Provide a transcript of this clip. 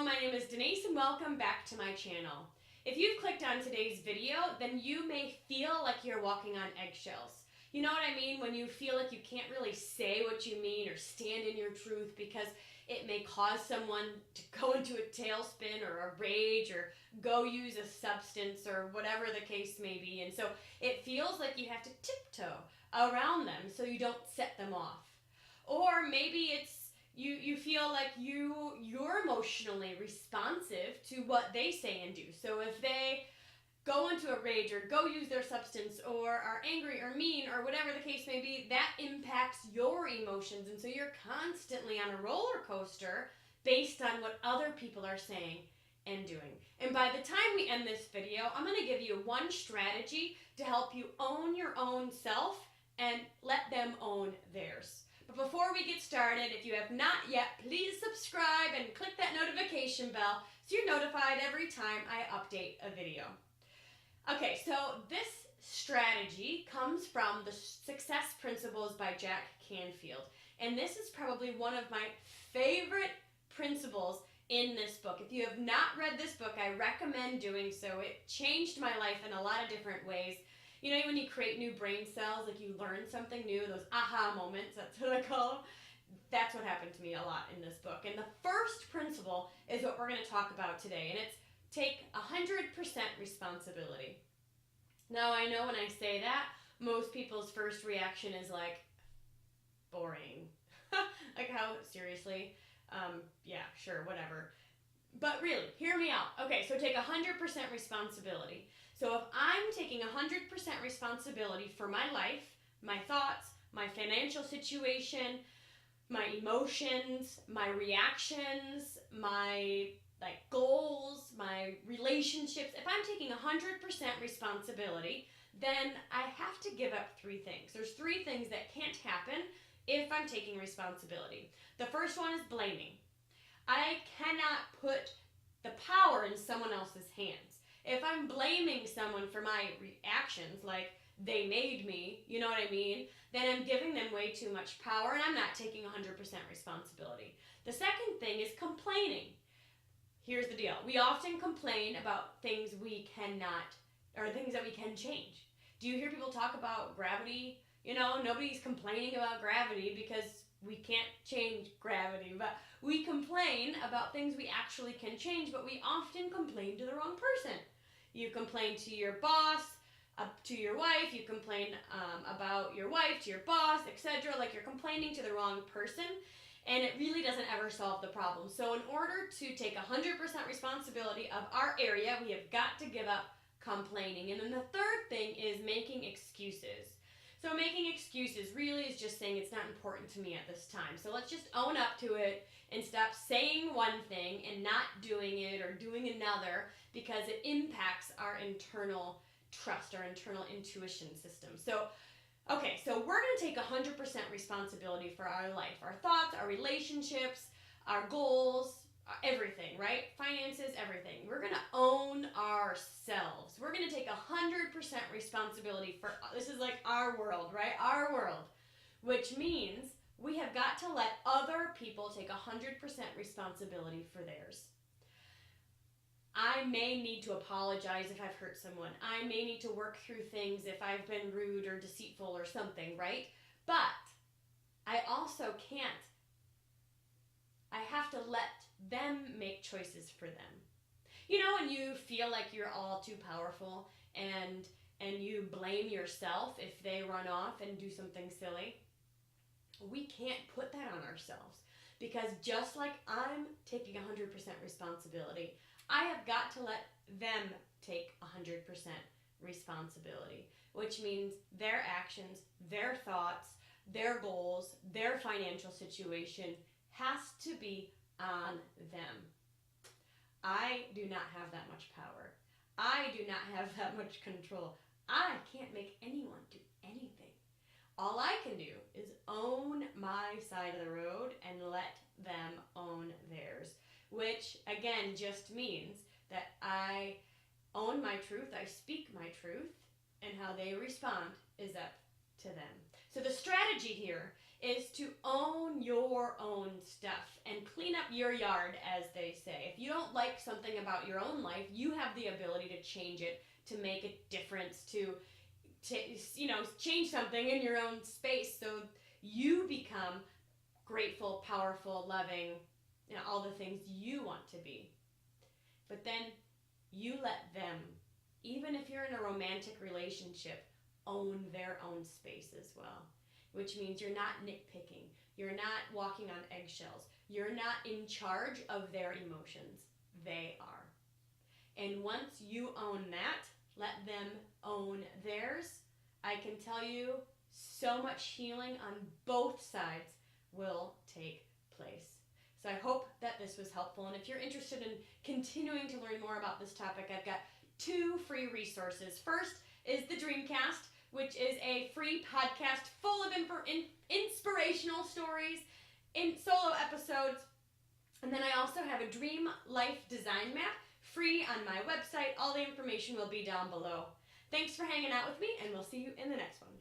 my name is Denise and welcome back to my channel. If you've clicked on today's video, then you may feel like you're walking on eggshells. You know what I mean? When you feel like you can't really say what you mean or stand in your truth because it may cause someone to go into a tailspin or a rage or go use a substance or whatever the case may be. And so it feels like you have to tiptoe around them so you don't set them off. Or maybe it's you feel like you're emotionally responsive to what they say and do. So if they go into a rage or go use their substance or are angry or mean or whatever the case may be, that impacts your emotions. And so you're constantly on a roller coaster based on what other people are saying and doing. And by the time we end this video, I'm going to give you one strategy to help you own your own self and let them own theirs. But before we get started, if you have not yet, please subscribe and click that notification bell so you're notified every time I update a video. Okay, so this strategy comes from the Success Principles by Jack Canfield. And this is probably one of my favorite principles in this book. If you have not read this book, I recommend doing so. It changed my life in a lot of different ways. You know, when you create new brain cells, like you learn something new, those aha moments, that's what I call them. That's what happened to me a lot in this book. And the first principle is what we're going to talk about today, and it's take 100% responsibility. Now, I know when I say that, most people's first reaction is like, boring. Like, how, seriously? Yeah, sure, whatever. But really, hear me out. Okay, so take 100% responsibility. So if I'm taking 100% responsibility for my life, my thoughts, my financial situation, my emotions, my reactions, my goals, my relationships, if I'm taking 100% responsibility, then I have to give up three things. There's three things that can't happen if I'm taking responsibility. The first one is blaming. I cannot put the power in someone else's hands. If I'm blaming someone for my reactions, like they made me, you know what I mean, then I'm giving them way too much power and I'm not taking 100% responsibility. The second thing is complaining. Here's the deal. We often complain about things we cannot, or things that we can change. Do you hear people talk about gravity? You know, nobody's complaining about gravity because we can't change gravity, but we complain about things we actually can change, but we often complain to the wrong person. You complain to your boss, to your wife, you complain about your wife, to your boss, etc. Like you're complaining to the wrong person, and it really doesn't ever solve the problem. So in order to take 100% responsibility of our area, we have got to give up complaining. And then the third thing is making excuses. So making excuses really is just saying it's not important to me at this time. So let's just own up to it and stop saying one thing and not doing it or doing another because it impacts our internal trust, our internal intuition system. So we're going to take 100% responsibility for our life, our thoughts, our relationships, our goals, everything, right? Finances, everything. We're going to own ourselves. We're going to take 100% responsibility for, this is like our world, right? Our world, which means we have got to let other people take 100% responsibility for theirs. I may need to apologize if I've hurt someone. I may need to work through things if I've been rude or deceitful or something, right? But I also can't. I have to let them make choices for them. You know, when you feel like you're all too powerful and you blame yourself if they run off and do something silly, we can't put that on ourselves because just like I'm taking 100% responsibility, I have got to let them take 100% responsibility, which means their actions, their thoughts, their goals, their financial situation has to be on them. I do not have that much power. I do not have that much control. I can't make anyone do anything. All I can do is own my side of the road and let them own theirs, which again just means that I own my truth, I speak my truth, and how they respond is up to them. So the strategy here is to own your own stuff and clean up your yard, as they say. If you don't like something about your own life, you have the ability to change it, to make a difference, to change something in your own space so you become grateful, powerful, loving, all the things you want to be. But then you let them, even if you're in a romantic relationship, own their own space as well, which means you're not nitpicking, you're not walking on eggshells, you're not in charge of their emotions. They are. And once you own that, let them own theirs, I can tell you so much healing on both sides will take place. So I hope that this was helpful. And if you're interested in continuing to learn more about this topic, I've got 2 free resources. First is the Dreamcast, which is a free podcast full of inspirational stories in solo episodes. And then I also have a Dream Life Design Map free on my website. All the information will be down below. Thanks for hanging out with me, and we'll see you in the next one.